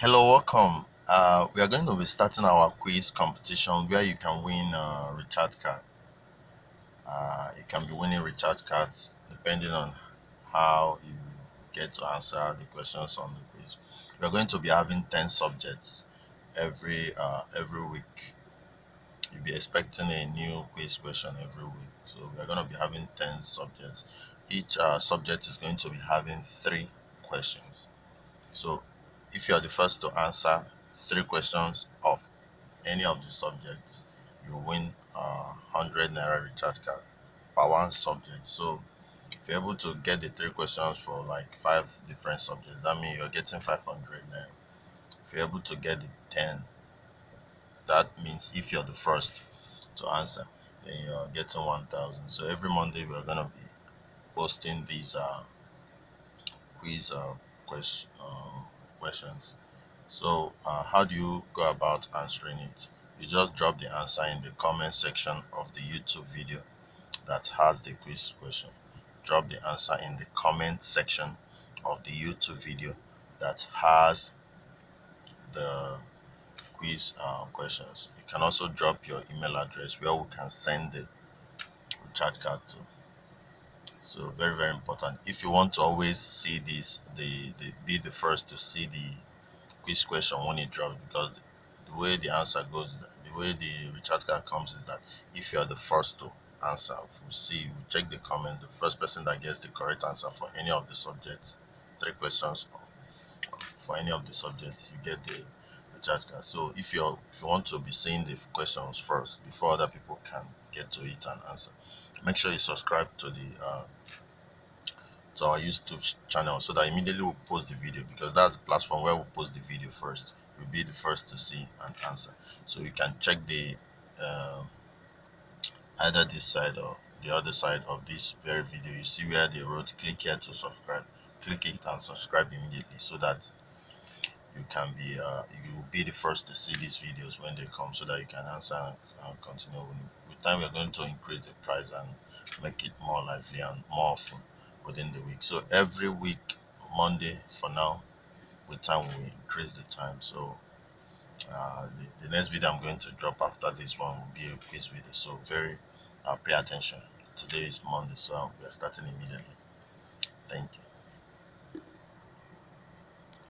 Hello, welcome. We are going to be starting our quiz competition where you can win recharge card. You can be winning recharge cards depending on how you get to answer the questions on the quiz. We are going to be having 10 subjects every week. You'll be expecting a new quiz question every week. So we are going to be having 10 subjects. Each subject is going to be having 3 questions. So if you are the first to answer 3 questions of any of the subjects, you win 100 naira recharge card per one subject. So if you're able to get the 3 questions for like 5 different subjects, that means you're getting 500 naira. If you're able to get the 10, that means if you're the first to answer, then you're getting 1,000. So every Monday we're gonna be posting these quiz questions. So how do you go about answering it? You just drop the answer in the comment section of the YouTube video that has the quiz question. Drop the answer in the comment section of the YouTube video that has the quiz questions. You can also drop your email address where we can send the recharge card to. So very important. If you want to always see this, be the first to see the quiz question when it drops, because the way the answer goes, the way the recharge card comes is that if you are the first to answer, we check the comment, the first person that gets the correct answer for any of the subjects, 3 questions for any of the subjects, you get the recharge card. So if you want to be seeing the questions first before other people can get to it and answer, make sure you subscribe to our YouTube channel so that immediately we'll post the video, because that's the platform where we'll post the video first. You'll be the first to see and answer. So you can check the either this side or the other side of this very video. You see where they wrote click here to subscribe. Click it and subscribe immediately so that you will be the first to see these videos when they come, so that you can answer and continue. With time we're going to increase the price and make it more lively and more often within the week. So every week, Monday for now, with time we increase the time. So the next video I'm going to drop after this one will be a quiz video. So pay attention. Today is Monday, so we are starting immediately. Thank you.